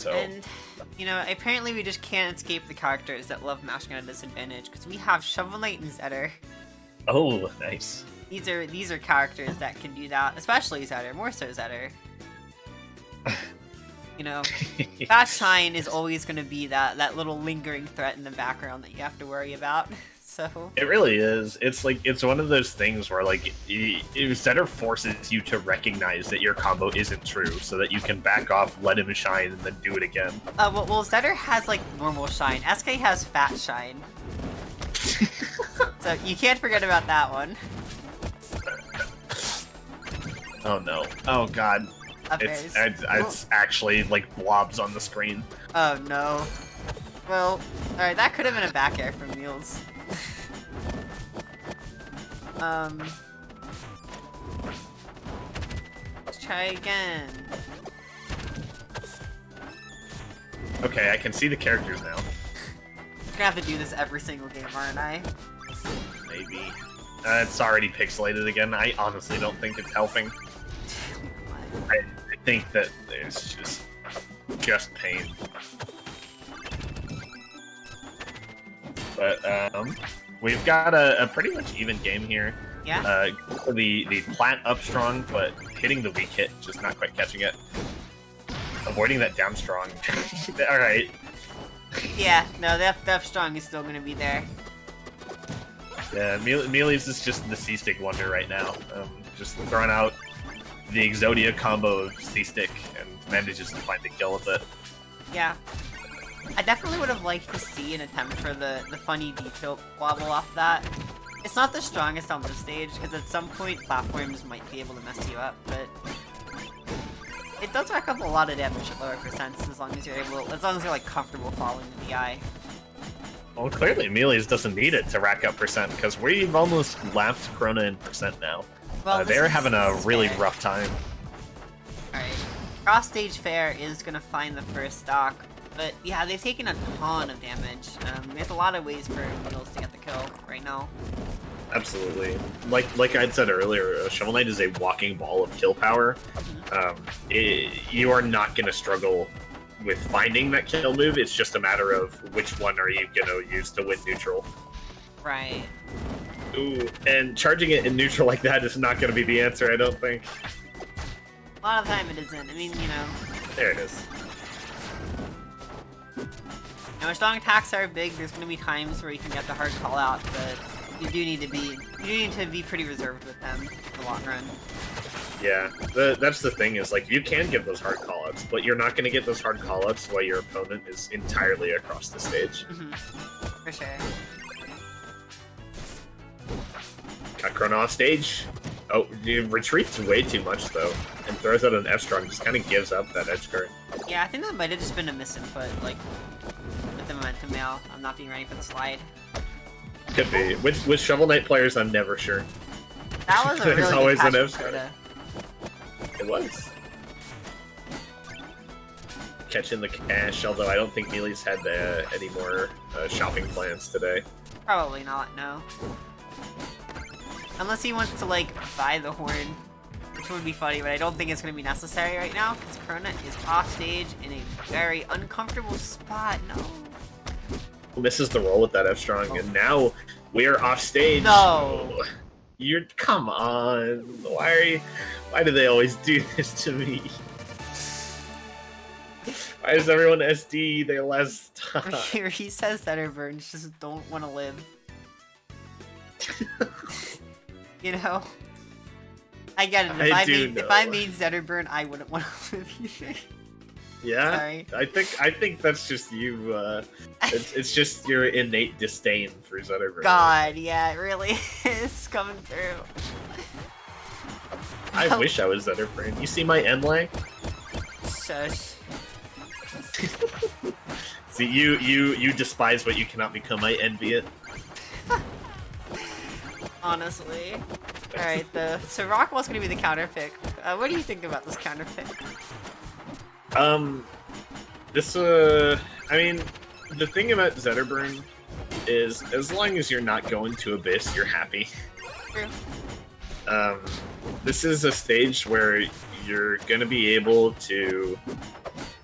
So, and you know, apparently we just can't escape the characters that love mashing at a disadvantage because we have Shovel Knight and Zetter. oh, nice. These are characters that can do that, especially Zetter, more so Zetter. You know, Fat Shine is always going to be that little lingering threat in the background that you have to worry about. So It really is. It's like it's one of those things where like Zetter forces you to recognize that your combo isn't true, so that you can back off, let him shine, and then do it again. well, Zetter has like normal shine. SK has Fat Shine. So you can't forget about that one. Oh no! Oh god! It's actually like blobs on the screen. Oh no. Well, alright, that could have been a back air from Meeles. Let's try again. Okay, I can see the characters now. I'm gonna have to do this every single game, aren't I? Maybe. It's already pixelated again. I honestly don't think it's helping. I think that there's just pain. But we've got a pretty much even game here. Yeah. The plant up strong, but hitting the weak hit, just not quite catching it. Avoiding that down strong. All right. Yeah. No, that strong is still gonna be there. Yeah, Meeles is just the C-Stick wonder right now. Just throwing out the Exodia combo of C-Stick and manages to find the kill with it. Yeah. I definitely would have liked to see an attempt for the funny D-tilt wobble off that. It's not the strongest on this stage, because at some point platforms might be able to mess you up, but it does rack up a lot of damage at lower percents as long as you're like comfortable following the DI. Well, clearly Meeles doesn't need it to rack up percent, because we've almost lapped Crona in percent now. Well, they're having a really fair. rough time. Alright. Cross Stage Fair is gonna find the first stock, but yeah, they've taken a ton of damage. There's a lot of ways for Meeles to get the kill right now. Absolutely. Like I'd said earlier, Shovel Knight is a walking ball of kill power. You are not going to struggle with finding that kill move. It's just a matter of which one are you going to use to win neutral. Right. Ooh, and charging it in neutral like that is not going to be the answer, I don't think. A lot of the time it isn't. I mean, you know. There it is. Now, strong attacks are big. There's going to be times where you can get the hard call out, but you do need to be pretty reserved with them in the long run. Yeah, that's the thing is, like, you can give those hard callouts, but you're not going to get those hard callouts while your opponent is entirely across the stage. For sure. Got Crona off stage. Oh, he retreats way too much, though, and throws out an F-Strong, just kind of gives up that edge guard. Yeah, I think that might have just been a misinput, like, with the momentum mail. I'm not being ready for the slide. Could be. With Shovel Knight players, I'm never sure. That was a really There's good always an catch F-Strong. from Crona. It was. Catching the cash, although I don't think Meeles had any more shopping plans today. Probably not, no. Unless he wants to, like, buy the horn, which would be funny, but I don't think it's going to be necessary right now, because Crona is off stage in a very uncomfortable spot. No. Misses the roll with that F-Strong, and now we're off stage. No. Come on. Why do they always do this to me? Why is everyone SD their last time? He says Zetterburn just don't want to live. You know? I get it. If I made Zetterburn, I wouldn't want to live either. Yeah? Sorry. I think that's just you, it's just your innate disdain for Zetterburn. God, yeah, it really is coming through. I wish I was Zetterburn. You see my end lag? Shush. See, you despise what you cannot become. I envy it. Honestly. Alright, so Rockwell's gonna be the counter pick. What do you think about this counter pick? I mean, the thing about Zetterburn is, as long as you're not going to Abyss, you're happy. True. This is a stage where you're gonna be able to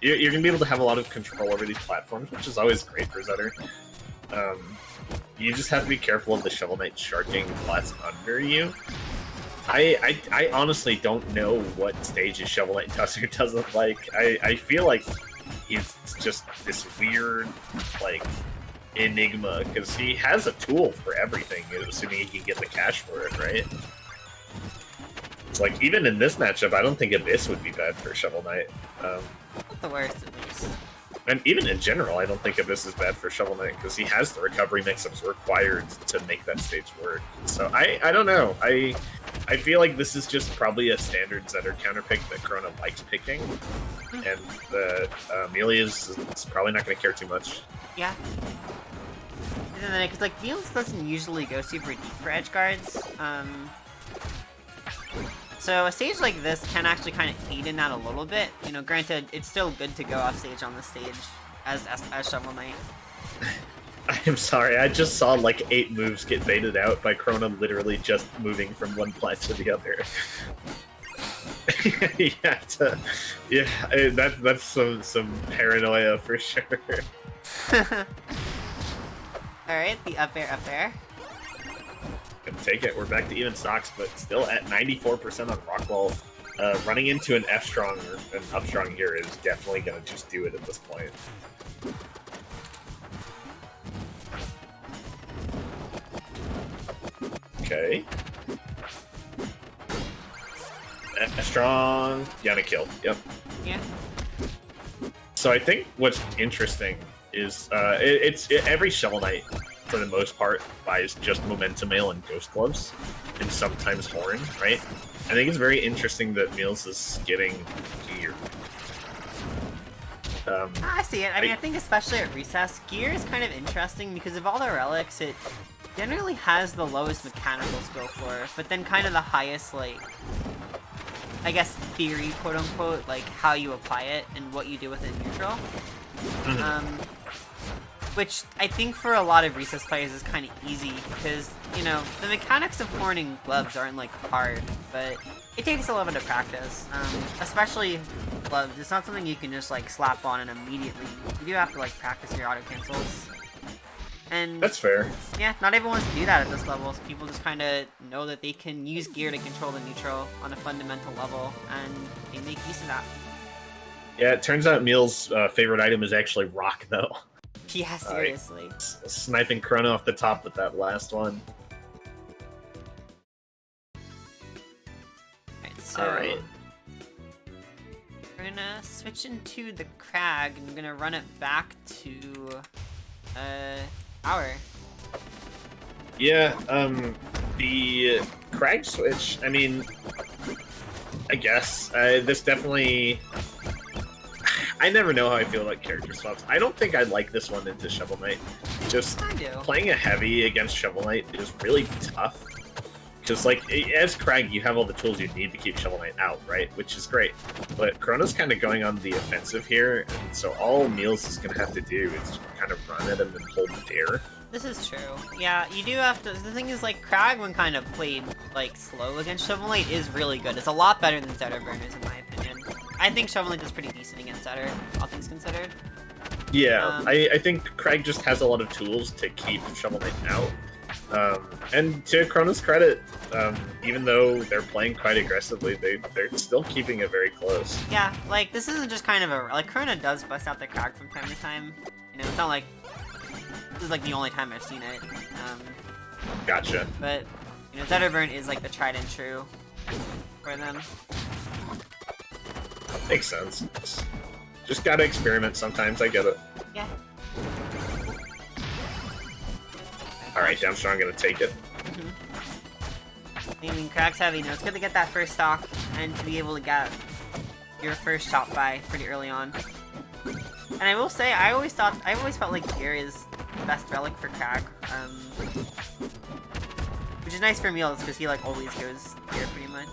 you're gonna be able to have a lot of control over these platforms, which is always great for Zetter. You just have to be careful of the Shovel Knight sharking plus under you. I honestly don't know what stages Shovel Knight does or doesn't like. I feel like he's just this weird, like, enigma, because he has a tool for everything, assuming he can get the cash for it, right? It's like, even in this matchup, I don't think Abyss would be bad for Shovel Knight. Not the worst, at least. And even in general, I don't think Abyss is bad for Shovel Knight, because he has the recovery mix-ups required to make that stage work. So I don't know. I feel like this is just probably a standard Zetter counterpick that Crona likes picking, and the Meeles is probably not going to care too much. Yeah. And then, because, like, Meeles doesn't usually go super deep for edge guards. So a stage like this can actually kind of aid in that a little bit. You know, granted, it's still good to go off stage on the stage as Shovel Knight. I'm sorry, I just saw like 8 moves get baited out by Crona literally just moving from one plat to the other. That's some paranoia for sure. Alright, the up air. Gonna take it. We're back to even stocks, but still at 94% on Rockwall. Running into an F strong or an up strong here is definitely gonna just do it at this point. Okay. F strong, gonna kill. Yep. Yeah. So I think what's interesting is every Shovel Knight, for the most part, buys just Momentum Mail and Ghost Gloves, and sometimes Horn, right? I think it's very interesting that Meeles is getting gear. I see it. I mean, I think especially at Recess, gear is kind of interesting because of all the relics, it generally has the lowest mechanical skill floor, but then kind of the highest, like, I guess, theory, quote-unquote, like, how you apply it and what you do with it neutral. Which I think for a lot of Recess players is kind of easy, because, you know, the mechanics of horning gloves aren't, like, hard, but it takes a little bit of practice. Especially gloves, it's not something you can just, like, slap on and immediately. You do have to, like, practice your auto-cancels. And that's fair. Yeah, not everyone wants to do that at this level, so people just kind of know that they can use gear to control the neutral on a fundamental level, and they make use of that. Yeah, it turns out Meeles' favorite item is actually rock, though. Yeah, seriously. Sniping Crona off the top with that last one. Alright. We're gonna switch into the Kragg, and we're gonna run it back to Power. Yeah, the Kragg switch, I mean, I guess, this definitely... I never know how I feel about character swaps. I don't think I like this one into Shovel Knight. Just playing a heavy against Shovel Knight is really tough. Because, like, as Kragg, you have all the tools you need to keep Shovel Knight out, right? Which is great. But Crona's kind of going on the offensive here, and so all Meeles is going to have to do is kind of run at him and hold the dare. This is true. Yeah, you do have to... The thing is, like, Kragg, when kind of played, like, slow against Shovel Knight, is really good. It's a lot better than Zetterburn is, in my opinion. I think Shovel Knight is pretty decent against Zetter, all things considered. Yeah, I think Kragg just has a lot of tools to keep Shovel Knight out. And to Crona's credit, even though they're playing quite aggressively, they're still keeping it very close. Yeah, like, this isn't just kind of a... Like, Crona does bust out the Kragg from time to time. You know, it's not like... This is, like, the only time I've seen it. Gotcha. But, you know, Zetterburn is, like, the tried and true for them. Makes sense. Just gotta experiment sometimes, I get it. Yeah. Alright, down strong, gonna take it. I mean, Kragg's heavy, you know, it's good to get that first stock and to be able to get your first chop by pretty early on. And I will say, I always felt like gear is the best relic for Kragg. Which is nice for Meeles, because he, like, always goes gear pretty much.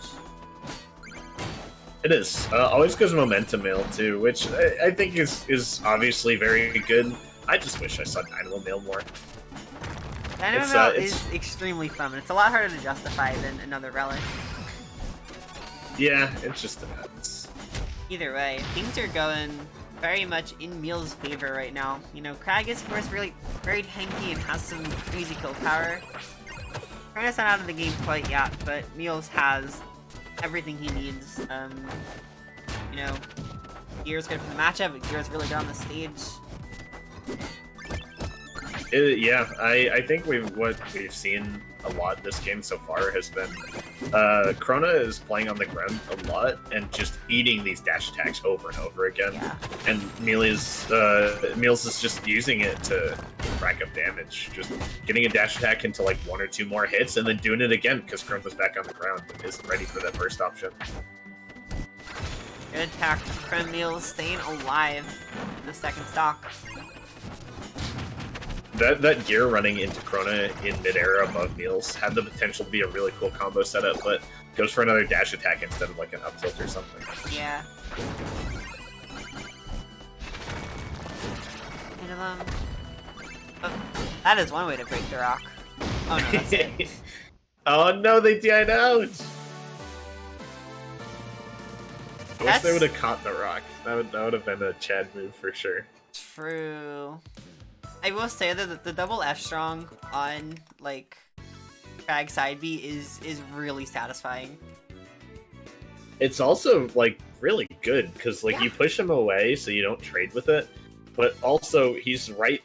It is. Always goes Momentum Mail, too, which I think is obviously very good. I just wish I saw Dynamo Mail more. Dynamo Mail is extremely fun, but it's a lot harder to justify than another relic. Yeah, it just depends. Either way, things are going very much in Meeles' favor right now. You know, Kragg is, of course, really very tanky and has some crazy kill power. Crona's not out of the game quite yet, but Meeles has everything he needs. You know, Gear's good for the matchup, but Gear's really good on the stage. Yeah, I think what we've seen a lot this game so far has been Crona is playing on the ground a lot and just eating these dash attacks over and over again. Yeah. And Meeles is just using it to rack up damage, just getting a dash attack into like 1 or 2 more hits and then doing it again because Crona's back on the ground and isn't ready for that burst option. Good attack from Meeles, staying alive in the second stock. That gear running into Crona in midair above Meeles had the potential to be a really cool combo setup, but goes for another dash attack instead of like an up tilt or something. Yeah. Oh, that is one way to break the rock. Oh no, that's it. Oh no, they died out! I wish they would have caught the rock. That would have been a Chad move for sure. True. I will say that the double F strong on like Kragg side B is really satisfying. It's also like really good because like you push him away so you don't trade with it, but also he's right